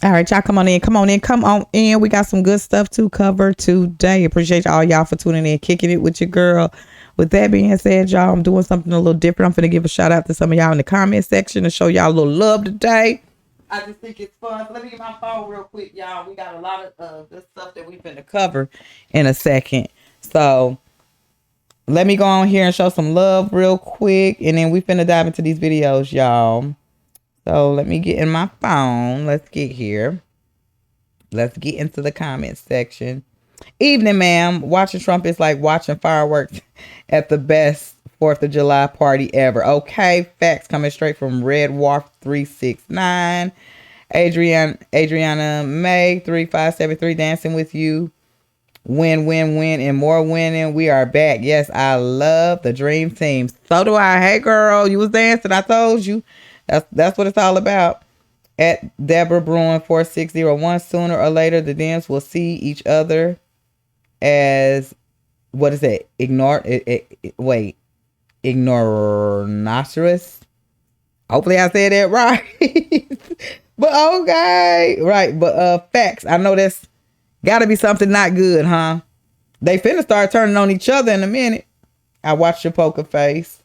All right, y'all, come on in. Come on in. Come on in. We got some good stuff to cover today. Appreciate all y'all for tuning in, kicking it with your girl. With that being said, y'all, I'm doing something a little different. I'm finna give a shout out to some of y'all in the comment section and show y'all a little love today. I just think it's fun. So let me get my phone real quick, y'all. We got a lot of good stuff that we finna cover in a second. So let me go on here and show some love real quick, and then we finna dive into these videos, y'all. So let me get in my phone. Let's get here. Let's get into the comment section. Evening, ma'am. Watching Trump is like watching fireworks at the best 4th of July party ever. Okay, facts coming straight from Red Wharf 369. Adriana May 3573 dancing with you. Win, win, win, and more winning. We are back. Yes, I love the dream team. So do I. Hey, girl, you was dancing. I told you. That's what it's all about. At Deborah Bruin 4601, sooner or later the Dems will see each other as, what is that? Ignoramus. Hopefully I said that right. But okay, right. But facts. I know that's gotta be something not good, huh? They finna start turning on each other in a minute. I watched your poker face.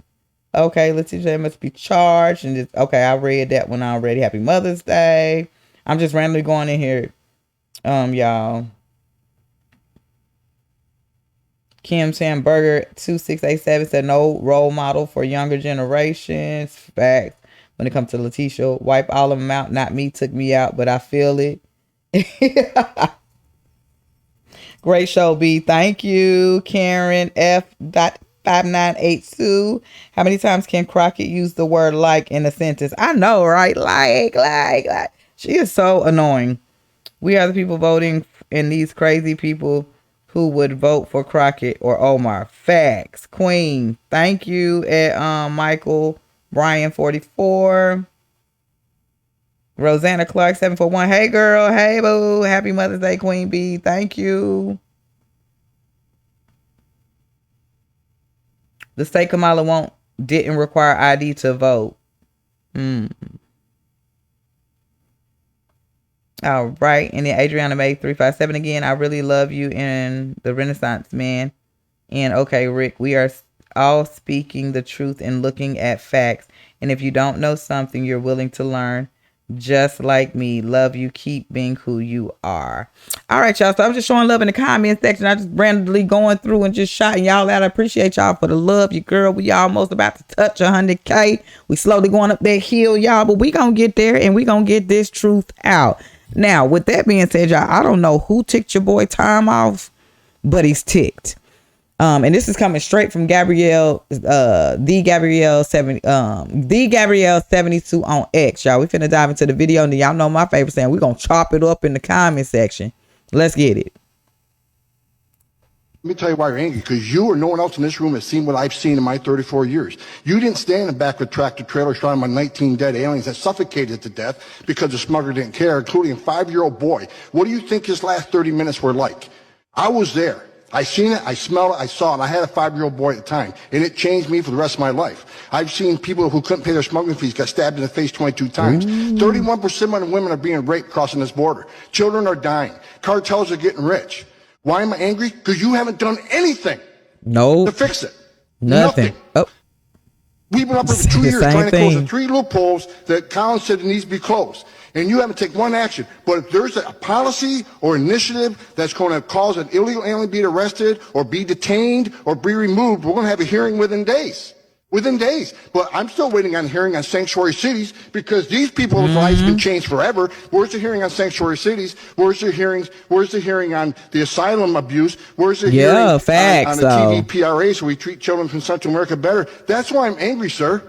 Okay, Letitia James must be charged. And just, okay, I read that one already. Happy Mother's Day. I'm just randomly going in here. Y'all. Kim Sandberger 2687 said no role model for younger generations. Facts. When it comes to Letitia, wipe all of them out. Not me, took me out, but I feel it. Great show, B. Thank you, Karen F. 5982. How many times can Crockett use the word like in a sentence? I know, right? Like. She is so annoying. We are the people voting, and these crazy people who would vote for Crockett or Omar. Facts. Queen. Thank you at Michael Bryan 44. Rosanna Clark 741. Hey girl. Hey boo. Happy Mother's Day, Queen B. Thank you. The state Kamala didn't require ID to vote. All right. And then Adriana May 357 again. I really love you and the Renaissance man. And okay, Rick, we are all speaking the truth and looking at facts. And if you don't know something, you're willing to learn. Just like me. Love you. Keep being who you are. All right, y'all. So I'm just showing love in the comment section. I just randomly going through and just shouting y'all out. I appreciate y'all for the love. Your girl, we almost about to touch 100K. We slowly going up that hill, y'all. But we going to get there and we going to get this truth out. Now, with that being said, y'all, I don't know who ticked your boy time off, but he's ticked. And this is coming straight from Gabrielle, the Gabrielle 72 on X, y'all. We finna dive into the video, and y'all know my favorite saying. We're gonna chop it up in the comment section. Let's get it. Let me tell you why you're angry, because you or no one else in this room has seen what I've seen in my 34 years. You didn't stand in the back of a tractor trailer shot my 19 dead aliens that suffocated to death because the smuggler didn't care, including a 5-year-old boy. What do you think his last 30 minutes were like? I was there. I seen it, I smelled it, I saw it. I had a 5-year-old boy at the time, and it changed me for the rest of my life. I've seen people who couldn't pay their smuggling fees get stabbed in the face 22 times. 31% of women are being raped crossing this border. Children are dying. Cartels are getting rich. Why am I angry? Because you haven't done anything to fix it. Nothing. Oh. We've been up for 2 years trying to close the 3 loopholes that Collins said needs to be closed. And you haven't taken one action. But if there's a policy or initiative that's going to cause an illegal alien to be arrested or be detained or be removed, we're going to have a hearing within days. Within days. But I'm still waiting on a hearing on sanctuary cities because these people's lives have been changed forever. Where's the hearing on sanctuary cities? Where's the hearings? Where's the hearing on the asylum abuse? Where's the hearing on the TVPRA so we treat children from Central America better? That's why I'm angry, sir.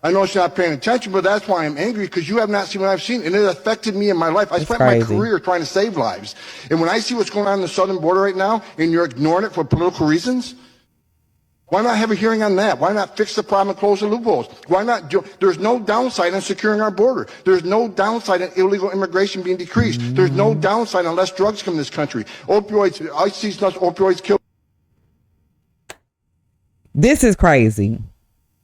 I know it's not paying attention, but that's why I'm angry, because you have not seen what I've seen, and it affected me in my life. I spent my career trying to save lives. And when I see what's going on the southern border right now, and you're ignoring it for political reasons, why not have a hearing on that? Why not fix the problem and close the loopholes? Why not? There's no downside on securing our border. There's no downside on illegal immigration being decreased. There's no downside on less drugs come to this country. Opioids, I see less opioids kill. This is crazy.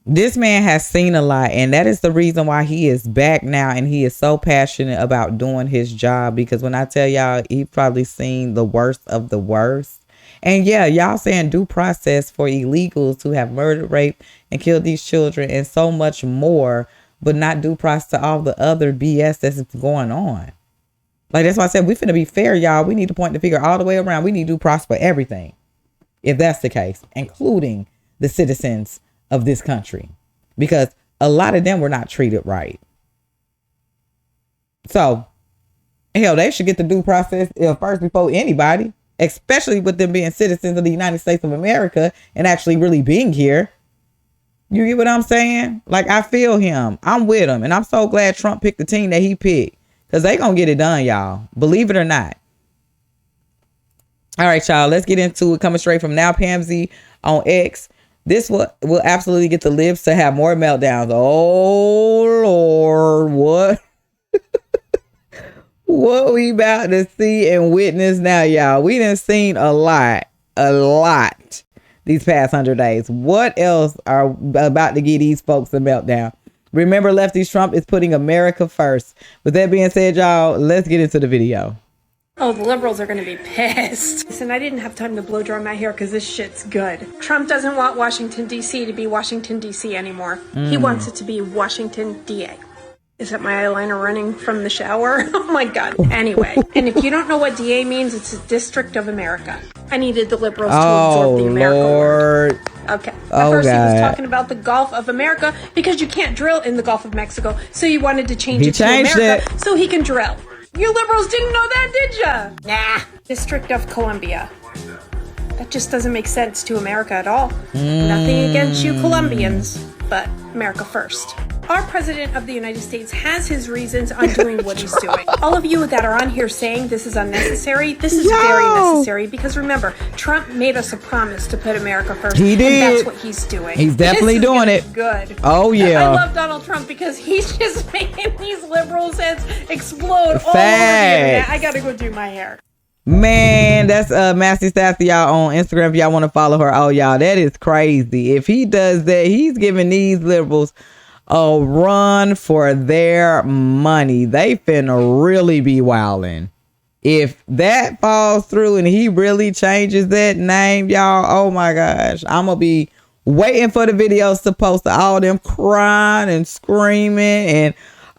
This man has seen a lot, and that is the reason why he is back now, and he is so passionate about doing his job, because when I tell y'all, he probably seen the worst of the worst. And yeah, y'all saying due process for illegals who have murdered, raped, and killed these children and so much more, but not due process to all the other BS that's going on. Like, that's why I said we finna be fair, y'all. We need to point the finger all the way around. We need due process for everything, if that's the case, including the citizens of this country, because a lot of them were not treated right. So, hell, they should get the due process first before anybody, especially with them being citizens of the United States of America and actually really being here. You get what I'm saying? Like, I feel him. I'm with him. And I'm so glad Trump picked the team that he picked, because they gonna get it done, y'all. Believe it or not. All right, y'all. Let's get into it. Coming straight from Now Pamsy on X. This will absolutely get the libs to have more meltdowns. Oh, Lord. What? What we about to see and witness now, y'all? We done seen a lot these past 100 days. What else are about to give these folks a meltdown? Remember, Lefties, Trump is putting America first. With that being said, y'all, let's get into the video. Oh, the liberals are going to be pissed. Listen, I didn't have time to blow dry my hair because this shit's good. Trump doesn't want Washington, D.C. to be Washington, D.C. anymore. He wants it to be Washington, D.A. Is that my eyeliner running from the shower? Oh my God. Anyway, and if you don't know what DA means, it's a District of America. I needed the liberals to absorb the America word. Okay. At first he was talking about the Gulf of America because you can't drill in the Gulf of Mexico. So you wanted to change it to America so he can drill. You liberals didn't know that, did ya? Nah. District of Columbia. That just doesn't make sense to America at all. Nothing against you Colombians, but America first. Our president of the United States has his reasons on doing what he's doing. All of you that are on here saying this is unnecessary, this is very necessary, because remember, Trump made us a promise to put America first. He did. And that's what he's doing. He's definitely doing it. Good. Oh, yeah. I love Donald Trump because he's just making these liberals' heads explode all over the internet. I gotta go do my hair. Man, that's Massey Sassy, y'all, on Instagram if y'all want to follow her. Oh, y'all, that is crazy. If he does that, he's giving these liberals a run for their money. They finna really be wilding. If that falls through and he really changes that name, y'all, oh my gosh, I'm gonna be waiting for the videos to post all them crying and screaming and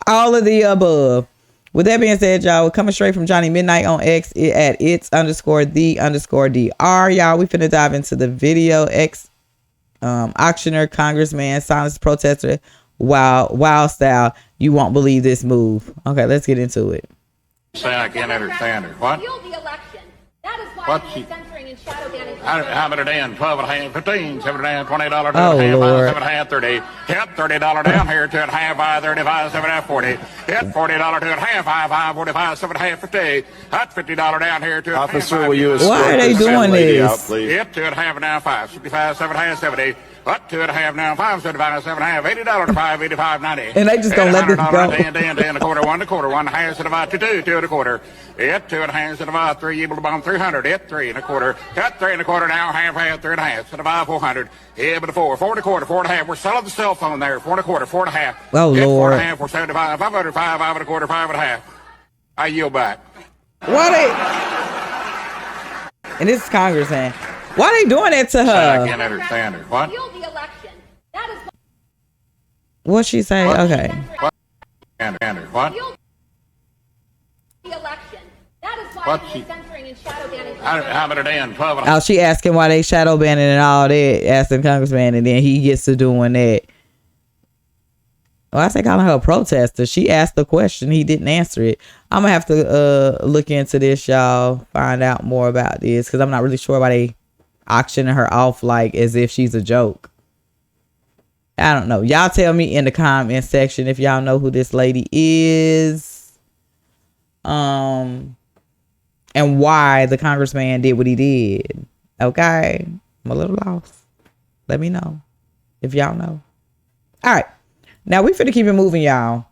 all of the above. With that being said, y'all, we're coming straight from Johnny Midnight on X at its_the_dr. Y'all, we finna dive into the video. X auctioneer, congressman, silence protester, wild style. You won't believe this move. Okay, let's get into it. Say I can't understand her. What? The election. That is why he's censoring and shadow banning. How about a damn 12 and a half, 15, 7 and a half, $20, $2 Oh, and a half, Lord. 7 and a half, 30. Hit $30 down here, 2 and a half, 5, 35, 7 and a half, 40. Hit $40, 2 and a half, 5, 45, 7 and a half, 50. Hot $50 down here, 2 and a half. Officer, will you Why are they doing this? Hit 2 and a half now, 5, 65, 7 and a half, 70. What? 2 and a half now, 5, 75, 7 and a half, $80 to 5, 85, 90. And they just gonna let this go. 10, 10, a quarter, 1 and a quarter, 1 and a half, 2, 2 and a quarter. Hit 2 and a half, 3, able to bomb 300. Hit 3 and a quarter. Cut 3 and a quarter now, half, 3 and a half, 400. Yeah, but a 4 and a quarter, 4 and a half. We're selling the cell phone there, 4 and a quarter, 4 and a half. Oh, hit Lord. 4 and a half, we're 75, 500, 5 and a quarter, 5 and a half. I yield back. Why they? And this is Congressman. Why they doing that to I her? can't understand her. What? The election. That is What'd she say? Okay. What? What? the election. That is why What? he's censoring and shadow banning. How about a damn 12 and a half? Oh, she asking why they shadow banning and all that, asking Congressman, and then he gets to doing that. Well, I say calling her a protester. She asked the question, he didn't answer it. I'm gonna have to look into this, y'all, find out more about this, because I'm not really sure why they auctioning her off like as if she's a joke. I don't know. Y'all tell me in the comment section if y'all know who this lady is. And why the congressman did what he did. Okay. I'm a little lost. Let me know if y'all know. All right. Now we finna keep it moving, y'all.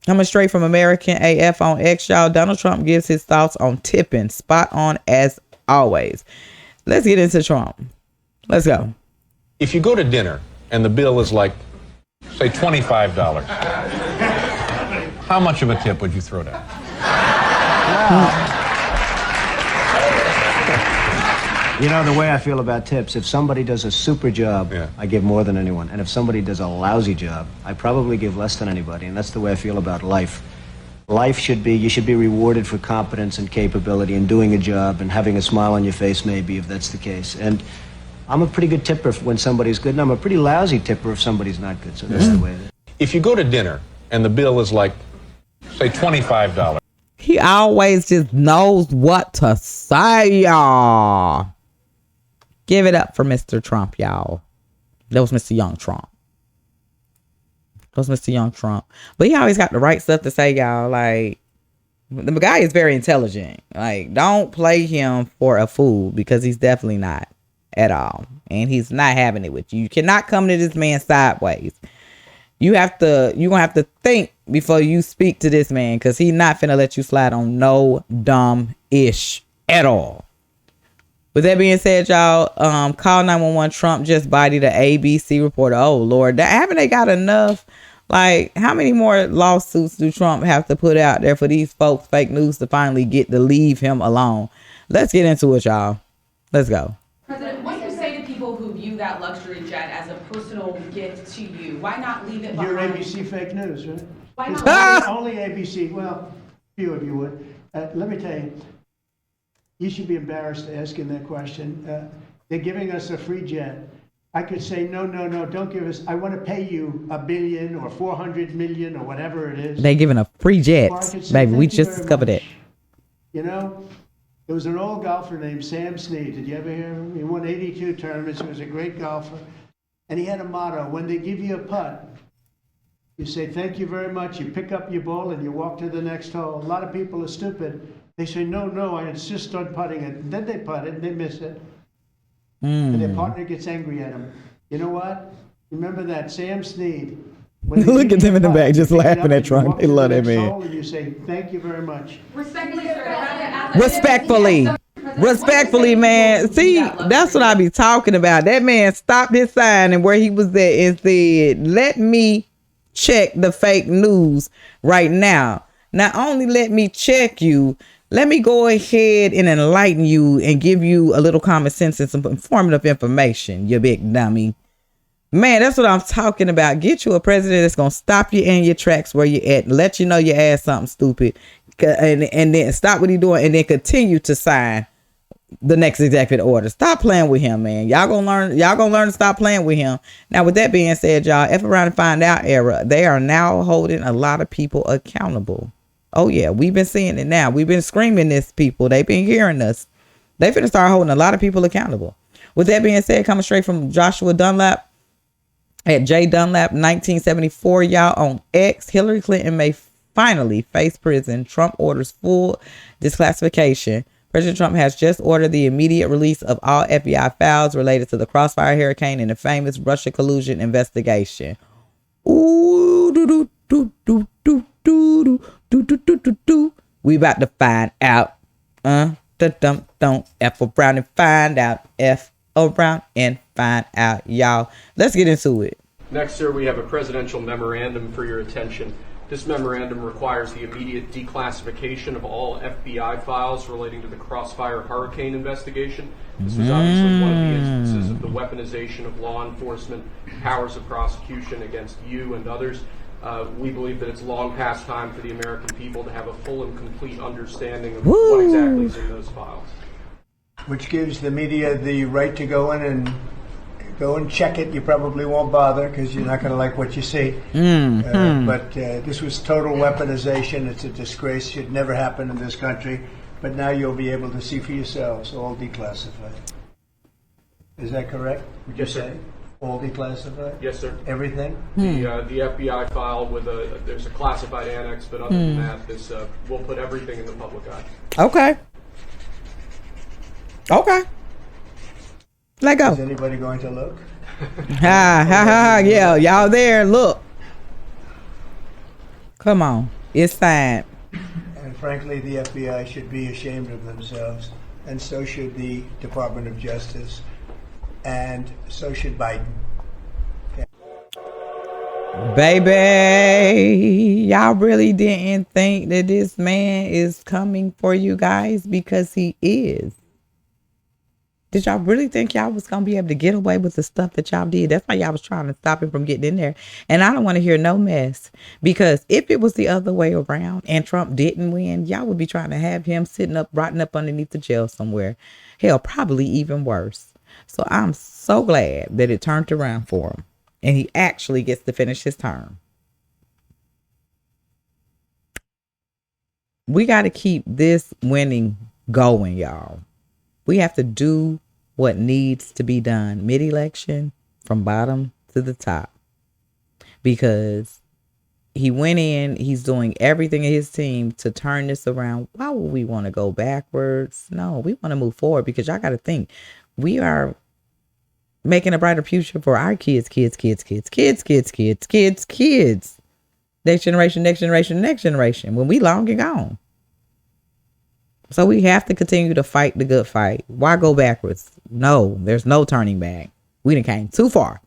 Coming straight from American AF on X, y'all. Donald Trump gives his thoughts on tipping. Spot on as always. Let's get into Trump. Let's go. If you go to dinner and the bill is like Say $25. How much of a tip would you throw down? You know, the way I feel about tips, if somebody does a super job, I give more than anyone. And if somebody does a lousy job, I probably give less than anybody. And that's the way I feel about life. Life should be, you should be rewarded for competence and capability and doing a job and having a smile on your face, maybe, if that's the case. And I'm a pretty good tipper when somebody's good, and I'm a pretty lousy tipper if somebody's not good. So that's the way it is. If you go to dinner and the bill is like, say, $25. He always just knows what to say, y'all. Give it up for Mr. Trump, y'all. That was Mr. Young Trump. That was Mr. Young Trump. But he always got the right stuff to say, y'all. Like, the guy is very intelligent. Like, don't play him for a fool, because he's definitely not at all. And he's not having it with you. You cannot come to this man sideways. You're gonna have to think before you speak to this man, because he's not finna let you slide on no dumb ish at all. With that being said, y'all, call 911. Trump just bodied an ABC reporter. Oh, Lord. Haven't they got enough? Like, how many more lawsuits do Trump have to put out there for these folks, fake news, to finally get to leave him alone? Let's get into it, y'all. Let's go. President, what do you say to people who view that luxury jet as a personal gift to you? Why not leave it behind? You're ABC fake news, right? Why not? Only ABC. Well, few of you would. Let me tell you. You should be embarrassed asking that question. They're giving us a free jet. I could say, no, don't give us. I want to pay you $1 billion or 400 million or whatever it is. They giving a free jet, baby. We just discovered it. You know, there was an old golfer named Sam Snead. Did you ever hear of him? He won 82 tournaments. He was a great golfer. And he had a motto: when they give you a putt, you say, thank you very much. You pick up your ball and you walk to the next hole. A lot of people are stupid. They say, no, I insist on putting it. And then they putt it and they miss it. And their partner gets angry at them. You know what? Remember that, Sam Snead. Look at them in the back just laughing at Trump. They love that man. And you say, thank you very much. Respectfully, sir. Respectfully, man. See, that's what I be talking about. That man stopped his sign and where he was at and said, let me check the fake news right now. Not only let me check you, let me go ahead and enlighten you and give you a little common sense and some informative information, you big dummy. Man, that's what I'm talking about. Get you a president that's going to stop you in your tracks where you're at, let you know your ass something stupid, and then stop what he's doing and then continue to sign the next executive order. Stop playing with him, man. Y'all gonna learn to stop playing with him. Now, with that being said, y'all, F around and find out era, they are now holding a lot of people accountable. Oh, yeah, we've been seeing it now. We've been screaming this, people. They've been hearing us. They finna start holding a lot of people accountable. With that being said, coming straight from Joshua Dunlap at J Dunlap 1974, y'all, on X, Hillary Clinton may finally face prison. Trump orders full declassification. President Trump has just ordered the immediate release of all FBI files related to the Crossfire Hurricane and the famous Russia collusion investigation. Ooh, we about to find out. Don't F around and find out. F around and find out, y'all. Let's get into it. Next, sir, we have a presidential memorandum for your attention. This memorandum requires the immediate declassification of all FBI files relating to the Crossfire Hurricane investigation. This was obviously one of the instances of the weaponization of law enforcement powers of prosecution against you and others. We believe that it's long past time for the American people to have a full and complete understanding of what exactly is in those files. Which gives the media the right to go in and check it. You probably won't bother because you're not going to like what you see. But this was total weaponization. It's a disgrace. Should never happen in this country. But now you'll be able to see for yourselves, all declassified. Is that correct? Would you say? All declassified? Yes, sir. Everything? The FBI file with there's a classified annex, but other than that, we'll put everything in the public eye. Okay. Let go. Is anybody going to look? Yeah, y'all there, look. Come on, it's fine. And frankly, the FBI should be ashamed of themselves, and so should the Department of Justice, and so should Biden. Baby, y'all really didn't think that this man is coming for you guys, because he is. Did y'all really think y'all was going to be able to get away with the stuff that y'all did? That's why y'all was trying to stop him from getting in there. And I don't want to hear no mess, because if it was the other way around and Trump didn't win, y'all would be trying to have him sitting up, rotting up underneath the jail somewhere. Hell, probably even worse. So I'm so glad that it turned around for him and he actually gets to finish his term. We got to keep this winning going, y'all. We have to do what needs to be done mid-election from bottom to the top, because he went in, he's doing everything in his team to turn this around. Why would we want to go backwards? No, we want to move forward, because y'all got to think, we are making a brighter future for our kids. Next generation, when we long and gone. So we have to continue to fight the good fight. Why go backwards? No, there's no turning back. We done came too far.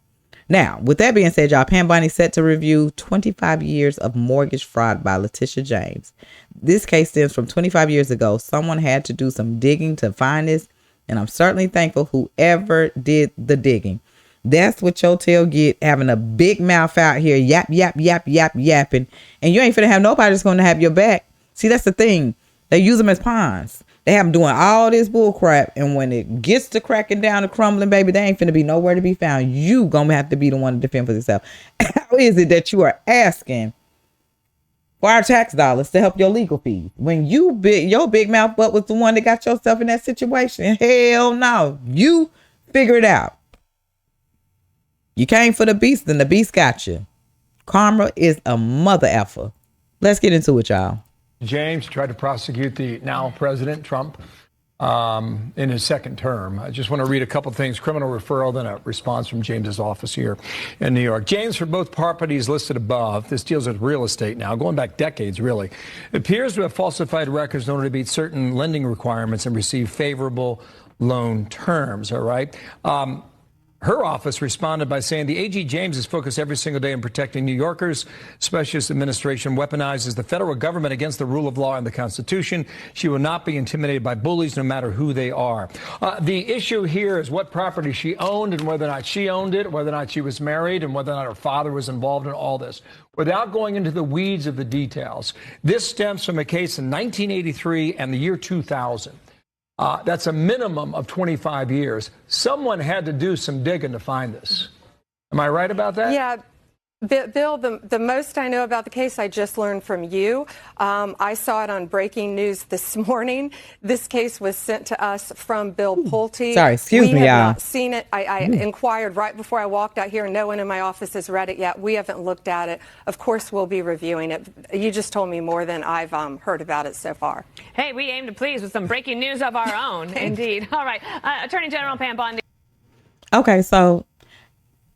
Now, with that being said, y'all, Pam Bondi set to review 25 years of mortgage fraud by Letitia James. This case stems from 25 years ago. Someone had to do some digging to find this, and I'm certainly thankful whoever did the digging. That's what your tail get, having a big mouth out here, yapping, and you ain't finna have nobody that's gonna have your back. See, that's the thing. They use them as pawns. They have them doing all this bull crap, and when it gets to cracking down and crumbling, baby, they ain't finna be nowhere to be found. You gonna have to be the one to defend for yourself. How is it that you are asking for our tax dollars to help your legal fees when your big mouth butt was the one that got yourself in that situation? Hell no. You figure it out. You came for the beast, and the beast got you. Karma is a mother effer. Let's get into it, y'all. James tried to prosecute the now President Trump in his second term. I just want to read a couple things. Criminal referral, then a response from James's office here in New York. James, for both properties listed above, this deals with real estate now, going back decades, really, appears to have falsified records in order to meet certain lending requirements and receive favorable loan terms. All right. Her office responded by saying the AG James is focused every single day on protecting New Yorkers. Specialist administration weaponizes the federal government against the rule of law and the Constitution. She will not be intimidated by bullies, no matter who they are. The issue here is what property she owned and whether or not she owned it, whether or not she was married, and whether or not her father was involved in all this. Without going into the weeds of the details, this stems from a case in 1983 and the year 2000. That's a minimum of 25 years. Someone had to do some digging to find this. Am I right about that? Yeah. Bill, the most I know about the case, I just learned from you. I saw it on breaking news this morning. This case was sent to us from Bill Pulte. Sorry, excuse me, y'all. We have not seen it. I inquired right before I walked out here. No one in my office has read it yet. We haven't looked at it. Of course, we'll be reviewing it. You just told me more than I've heard about it so far. Hey, we aim to please with some breaking news of our own. Indeed. All right. Attorney General Pam Bondi. Okay, so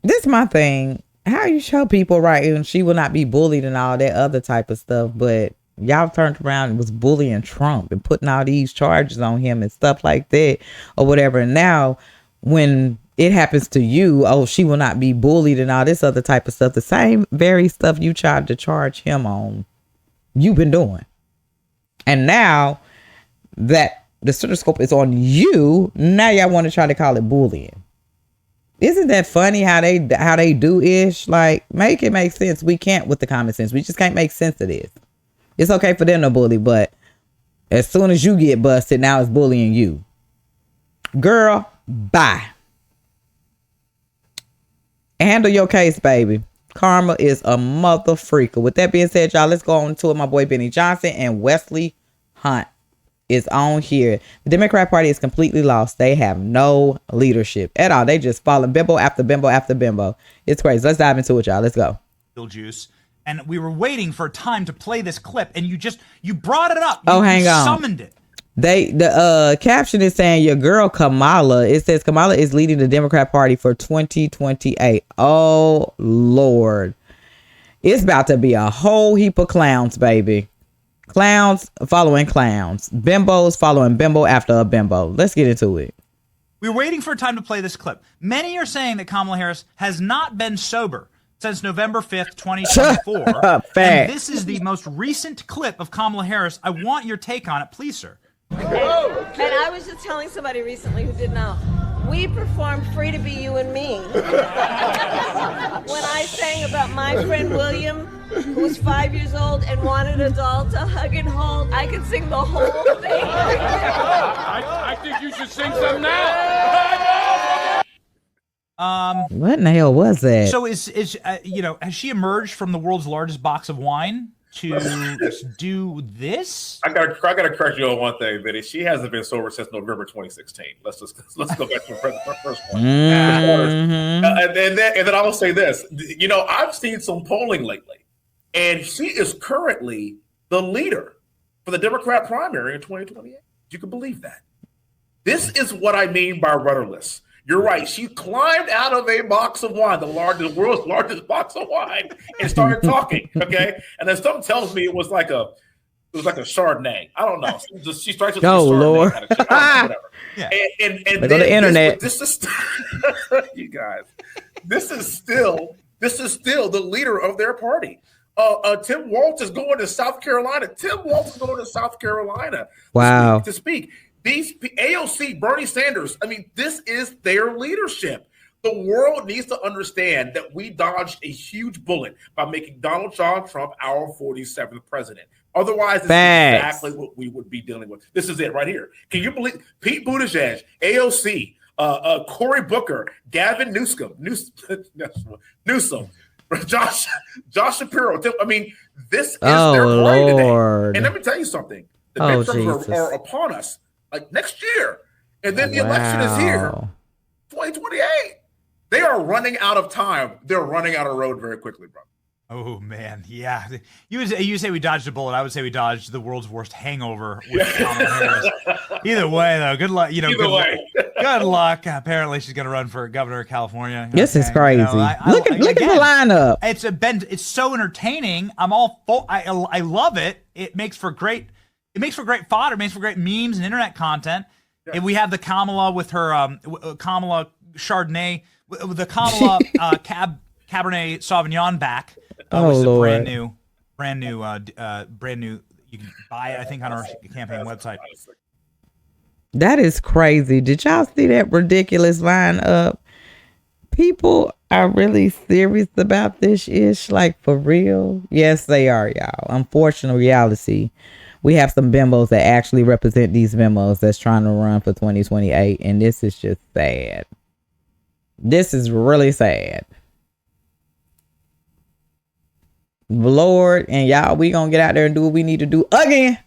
this is my thing. How you show people right, and she will not be bullied and all that other type of stuff, but y'all turned around and was bullying Trump and putting all these charges on him and stuff like that or whatever. And now when it happens to you, oh, she will not be bullied and all this other type of stuff. The same very stuff you tried to charge him on, you've been doing. And now that the stethoscope is on you, now y'all want to try to call it bullying. Isn't that funny how they do ish? Like, make it make sense. We can't with the common sense. We just can't make sense of this. It's okay for them to bully, but as soon as you get busted, now it's bullying you. Girl, bye. Handle your case, baby. Karma is a mother freaker. With that being said, y'all, let's go on to my boy Benny Johnson and Wesley Hunt is on here. The Democrat Party is completely lost. They have no leadership at all. They just follow bimbo after bimbo after bimbo. It's crazy. Let's dive into it, y'all. Let's go. Juice. And we were waiting for time to play this clip, and you brought it up. Hang on. Summoned it. The caption is saying your girl Kamala. It says Kamala is leading the Democrat Party for 2028. Oh Lord, it's about to be a whole heap of clowns, baby. Clowns following clowns. Bimbos following bimbo after a bimbo. Let's get into it. We were waiting for time to play this clip. Many are saying that Kamala Harris has not been sober since November 5th, 2024. Fact. And this is the most recent clip of Kamala Harris. I want your take on it, please, sir. And I was just telling somebody recently who didn't know. We performed Free to Be You and Me. When I sang about my friend William, who was 5 years old and wanted a doll to hug and hold, I could sing the whole thing. I think you should sing some now. What in the hell was that? So has she emerged from the world's largest box of wine to do this? I gotta correct you on one thing, Vinny. She hasn't been sober since November 2016. Let's go back to the first one. And then I will say this. I've seen some polling lately, and she is currently the leader for the Democrat primary in 2028. You can believe that. This is what I mean by rudderless. You're right. She climbed out of a box of wine, the world's largest box of wine, and started talking. Okay, and then something tells me it was like a Chardonnay. I don't know. She strikes with Lord. kind of shit. Whatever. Yeah. And they go to the internet. This is you guys. This is still the leader of their party. Tim Walz is going to South Carolina. Wow. To speak. These AOC, Bernie Sanders, this is their leadership. The world needs to understand that we dodged a huge bullet by making Donald John Trump our 47th president. Otherwise, this is exactly what we would be dealing with. This is it right here. Can you believe Pete Buttigieg, AOC, Cory Booker, Gavin Newsom, Josh Shapiro. This is their party today. And let me tell you something. The midterms are upon us. Like next year, and then the election is here, 2028. They are running out of time. They're running out of road very quickly, bro. Oh man, yeah. You say we dodged a bullet. I would say we dodged the world's worst hangover with Kamala Harris. Either way, though, good luck. Good luck. Apparently, she's going to run for governor of California. This is crazy. Look at the lineup. It's so entertaining. I'm all full. I love it. It makes for great. It makes for great fodder. It makes for great memes and internet content. Yeah. And we have the Kamala with her Kamala Chardonnay, the Kamala Cabernet Sauvignon back. Which is a brand new. You can buy it, I think, on our campaign website. That is crazy. Did y'all see that ridiculous lineup? People are really serious about this ish, like for real. Yes, they are, y'all. Unfortunate reality. We have some bimbos that actually represent these bimbos that's trying to run for 2028. And this is just sad. This is really sad. Lord, and y'all, we gonna get out there and do what we need to do again.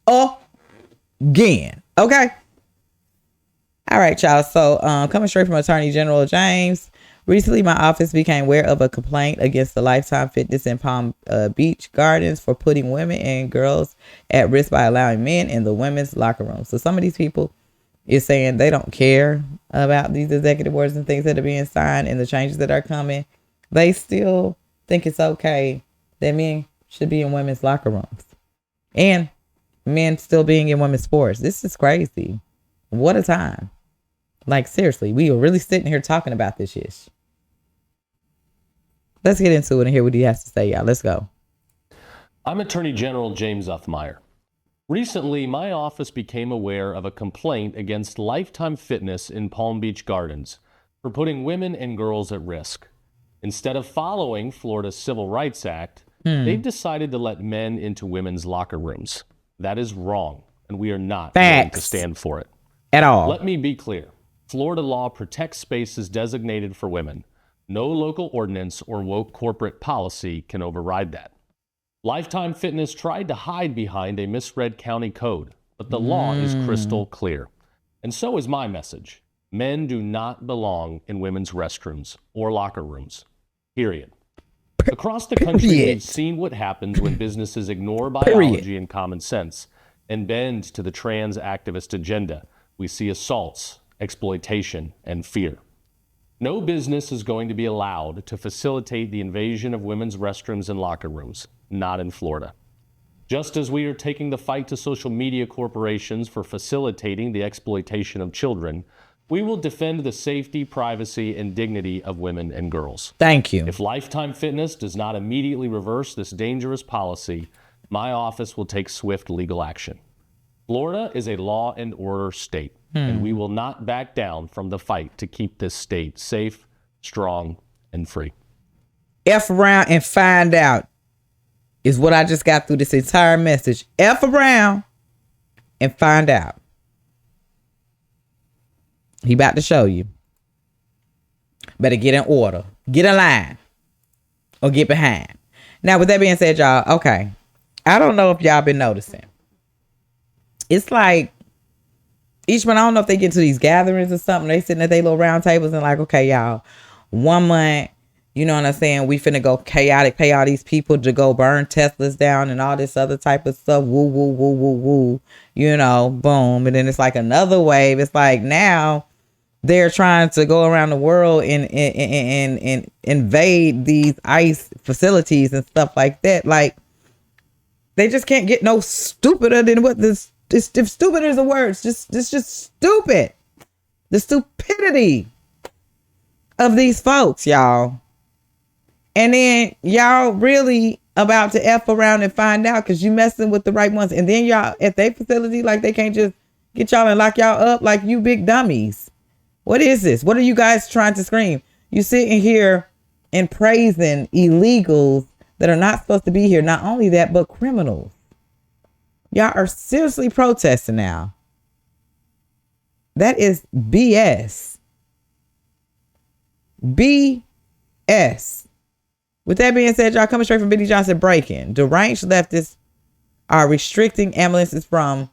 Okay. All right, y'all. So coming straight from Attorney General James. Recently, my office became aware of a complaint against the Lifetime Fitness in Palm Beach Gardens for putting women and girls at risk by allowing men in the women's locker room. So some of these people is saying they don't care about these executive orders and things that are being signed and the changes that are coming. They still think it's okay that men should be in women's locker rooms and men still being in women's sports. This is crazy. What a time. Like, seriously, we are really sitting here talking about this shit. Let's get into it and hear what he has to say, y'all. Let's go. I'm Attorney General James Uthmeyer. Recently, my office became aware of a complaint against Lifetime Fitness in Palm Beach Gardens for putting women and girls at risk. Instead of following Florida's Civil Rights Act, they've decided to let men into women's locker rooms. That is wrong, and we are not going to stand for it. At all. Let me be clear. Florida law protects spaces designated for women. No local ordinance or woke corporate policy can override that. Lifetime Fitness tried to hide behind a misread county code, but the law is crystal clear. And so is my message. Men do not belong in women's restrooms or locker rooms. Period. Across the country, we've seen what happens when businesses ignore biology and common sense and bend to the trans activist agenda. We see assaults, exploitation, and fear. No business is going to be allowed to facilitate the invasion of women's restrooms and locker rooms, not in Florida. Just as we are taking the fight to social media corporations for facilitating the exploitation of children, We will defend the safety, privacy, and dignity of women and girls. Thank you. If Lifetime Fitness does not immediately reverse this dangerous policy, my office will take swift legal action. Florida is a law and order state, and we will not back down from the fight to keep this state safe, strong, and free. F around and find out is what I just got through this entire message. F around and find out. He about to show you. Better get in order. Get in line. Or get behind. Now, with that being said, y'all, okay. I don't know if y'all been noticing. It's like each one, I don't know if they get to these gatherings or something. They sitting at their little round tables and like, okay, y'all, 1 month, you know what I'm saying? We finna go chaotic, pay all these people to go burn Teslas down and all this other type of stuff. Woo, woo, woo, woo, woo. You know, boom. And then it's like another wave. It's like now they're trying to go around the world and invade these ICE facilities and stuff like that. Like, they just can't get no stupider than what this. If stupid is a word, it's just stupid. The stupidity of these folks, y'all. And then y'all really about to F around and find out because you messing with the right ones. And then y'all at their facility, like they can't just get y'all and lock y'all up like you big dummies. What is this? What are you guys trying to scream? You sitting here and praising illegals that are not supposed to be here. Not only that, but criminals. Y'all are seriously protesting now. That is BS. BS. With that being said, y'all, coming straight from Biddy Johnson, breaking. Deranged leftists are restricting ambulances from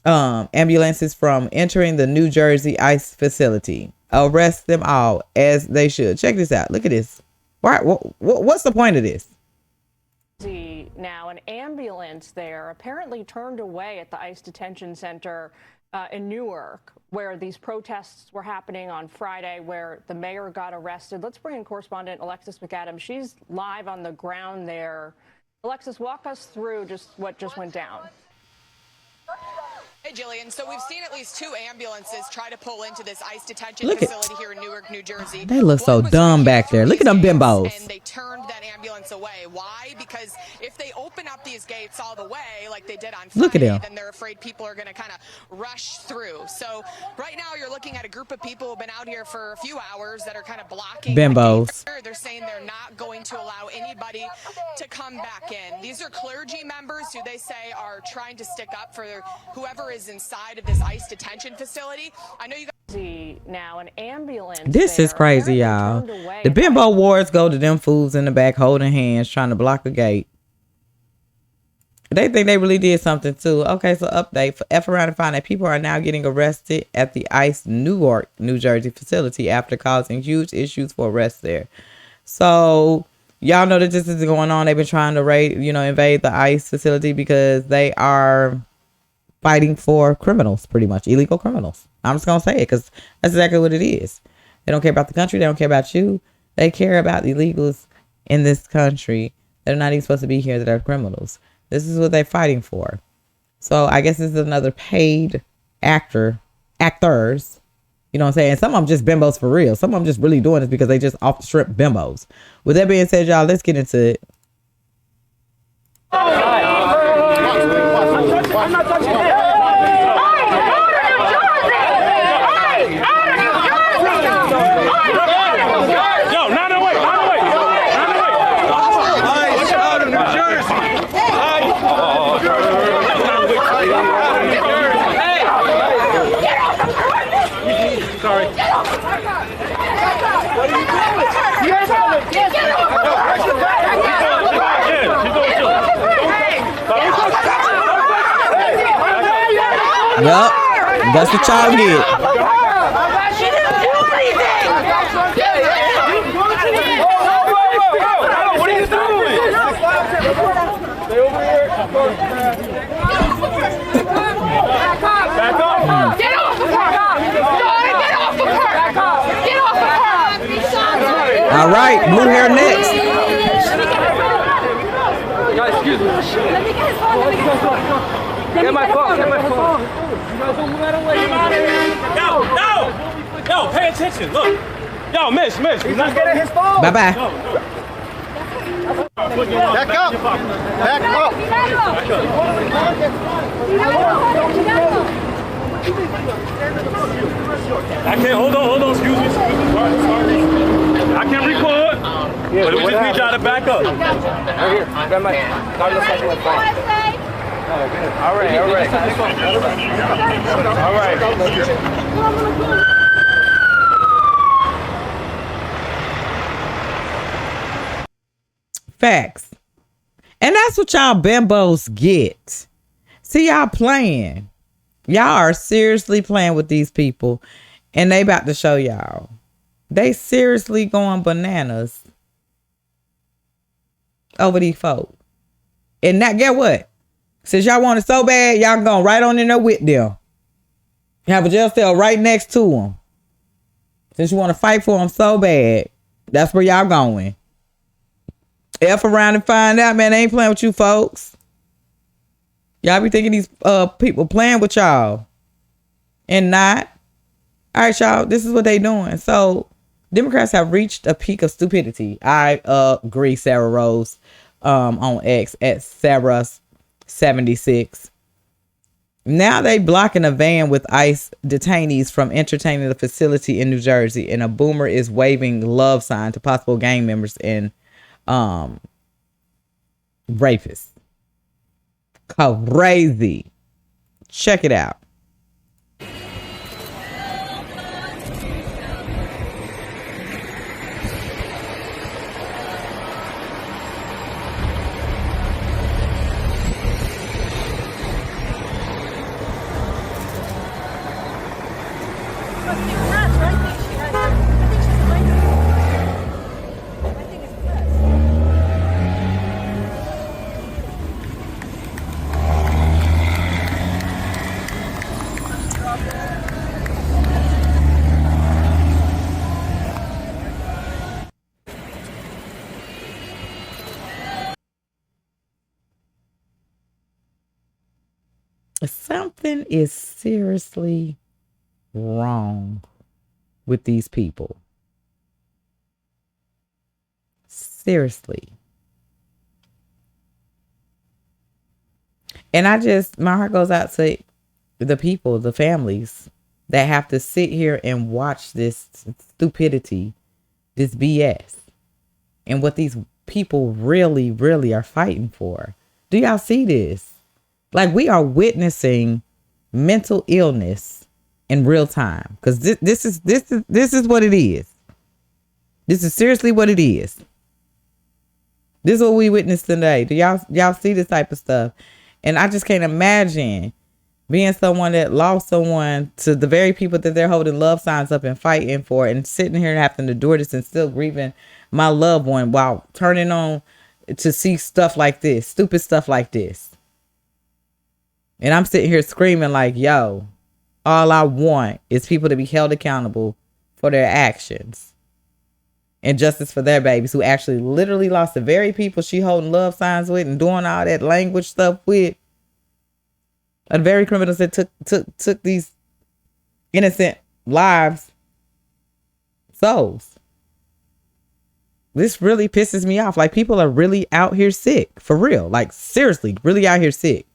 entering the New Jersey ICE facility. Arrest them all as they should. Check this out. Look at this. What's the point of this? Now, an ambulance there apparently turned away at the ICE detention center in Newark, where these protests were happening on Friday, where the mayor got arrested. Let's bring in correspondent Alexis McAdams. She's live on the ground there. Alexis, walk us through just what just went down. Hey, Jillian. So we've seen at least 2 ambulances try to pull into this ICE detention facility here in Newark, New Jersey. They look so dumb back there. Look at them bimbos. And they turned that ambulance away. Why? Because if they open up these gates all the way, like they did on Friday, look at them. Then they're afraid people are going to kind of rush through. So right now you're looking at a group of people who have been out here for a few hours that are kind of blocking bimbos. They're saying they're not going to allow anybody to come back in. These are clergy members who they say are trying to stick up for whoever is inside of this ICE detention facility. I know you guys now an ambulance. This is crazy, y'all. The bimbo wards go to them fools in the back holding hands trying to block a gate. They think they really did something too. Okay, so update for F around and find that people are now getting arrested at the ICE Newark, New Jersey facility after causing huge issues for arrests there. So y'all know that this is going on. They've been trying to invade the ICE facility because they are fighting for criminals, pretty much illegal criminals. I'm just gonna say it because that's exactly what it is. They don't care about the country. They don't care about you. They care about the illegals in this country that are not even supposed to be here, that are criminals. This is what they're fighting for. So I guess this is another paid actors. You know what I'm saying? Some of them just bimbos for real. Some of them just really doing this because they just off the strip bimbos. With that being said, y'all, let's get into it. I'm not touching it. Sorry. What are you doing? Yup, that's what y'all get. She didn't do anything. What are you doing? Stay over here. Back up. Get off the car. Get off the car. Get off the car. All right, blue hair next. Guys, excuse me. Let me get his phone. Get my phone. Get my phone. You guys don't move out of the way. Get out of here. No. attention. Look. Yo, Miss. He's not getting his phone. Bye-bye. No. Back up. Back up. I can't, hold on, excuse me. Sorry. I can't record, but we just need y'all to back up. Right here, grab my All right. Facts. And that's what y'all bimbos get. See, y'all playing. Y'all are seriously playing with these people, and they about to show y'all. They seriously going bananas over these folks. And now, get what? Since y'all want it so bad, y'all going right on in there with them. You have a jail cell right next to them. Since you want to fight for them so bad, that's where y'all going. F around and find out, man. They ain't playing with you folks. Y'all be thinking these people playing with y'all. And not. All right, y'all. This is what they doing. So, Democrats have reached a peak of stupidity. I agree, Sarah Rose on X at Sarah76. Now they blocking a van with ICE detainees from entertaining the facility in New Jersey. And a boomer is waving love sign to possible gang members and rapists. Crazy. Check it out. Something is seriously wrong with these people. Seriously. And my heart goes out to the people, the families that have to sit here and watch this stupidity, this BS, and what these people really, really are fighting for. Do y'all see this? Like, we are witnessing mental illness in real time, because this is what it is. This is seriously what it is. This is what we witnessed today. Do y'all see this type of stuff? And I just can't imagine being someone that lost someone to the very people that they're holding love signs up and fighting for, and sitting here and having to endure this and still grieving my loved one while turning on to see stuff like this, stupid stuff like this. And I'm sitting here screaming like, yo, all I want is people to be held accountable for their actions. And justice for their babies who actually literally lost the very people she holding love signs with and doing all that language stuff with. The very criminals that took these innocent lives, souls. This really pisses me off. Like, people are really out here sick. For real. Like, seriously, really out here sick.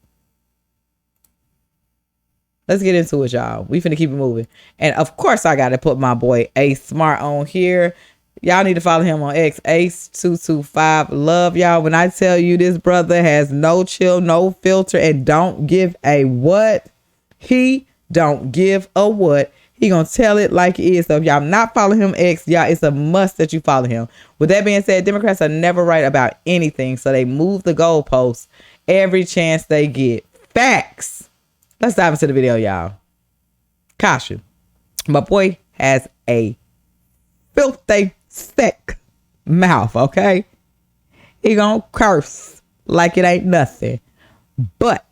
Let's get into it, y'all. We finna keep it moving. And of course, I got to put my boy Ace Smart on here. Y'all need to follow him on X, Ace225. Love y'all. When I tell you this brother has no chill, no filter, and don't give a what. He don't give a what. He gonna tell it like it is. So if y'all not follow him X, y'all, it's a must that you follow him. With that being said, Democrats are never right about anything. So they move the goalposts every chance they get. Facts. Let's dive into the video, y'all. Caution. My boy has a filthy sick mouth, okay? He gonna curse like it ain't nothing. But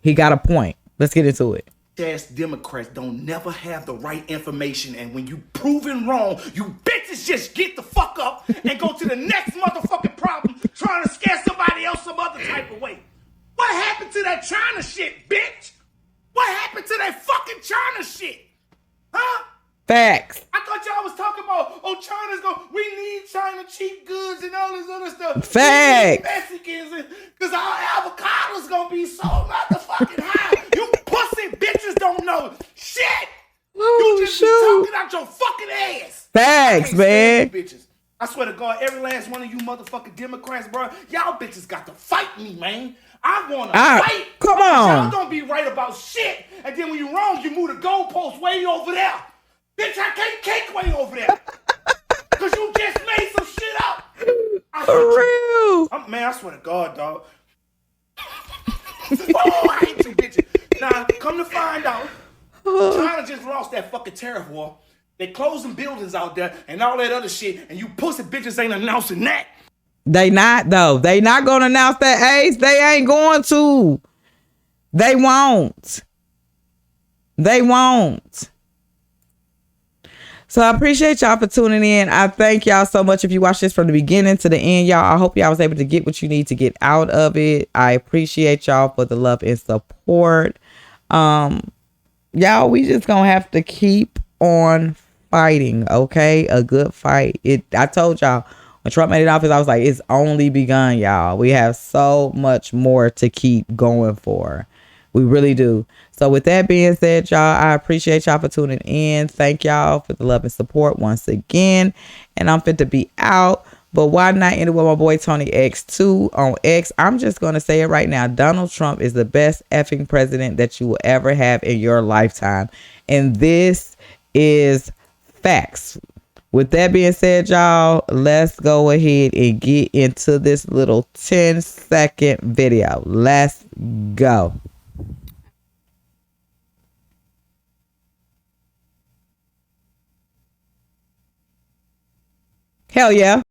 he got a point. Let's get into it. Ass Democrats don't never have the right information, and when you proven wrong, you bitches just get the fuck up and go to the next motherfucking problem trying to scare somebody else some other type of way. What happened to that China shit, bitch? What happened to that fucking China shit? Huh? Facts. I thought what y'all was talking about. Oh, China's we need China cheap goods and all this other stuff. Fact. Mexicans, because our avocados gonna be so motherfucking high. You pussy bitches don't know shit. You just be talking out your fucking ass. Facts, man. Bitches. I swear to God, every last one of you motherfucking Democrats, bro, y'all bitches got to fight me, man. I wanna fight. Come on. Y'all don't be right about shit, and then when you wrong, you move the goalpost way over there. Bitch, I can't cake way over there. Cause you just made some shit up. For real. Man, I swear to God, dog. Oh, I hate you bitches. Now, come to find out, China just lost that fucking tariff war. They closing buildings out there and all that other shit, and you pussy bitches ain't announcing that. They not, though. They not going to announce that, Ace. They ain't going to. They won't. They won't. So I appreciate y'all for tuning in. I thank y'all so much if you watch this from the beginning to the end, y'all. I hope y'all was able to get what you need to get out of it. I appreciate y'all for the love and support. Y'all, we just gonna have to keep on fighting, okay? A good fight. I told y'all when Trump made it office, I was like, it's only begun, y'all. We have so much more to keep going for. We really do. So with that being said, y'all, I appreciate y'all for tuning in. Thank y'all for the love and support once again. And I'm fit to be out. But why not end it with my boy Tony X2 on X? I'm just going to say it right now. Donald Trump is the best effing president that you will ever have in your lifetime. And this is facts. With that being said, y'all, let's go ahead and get into this little 10-second video. Let's go. Hell yeah.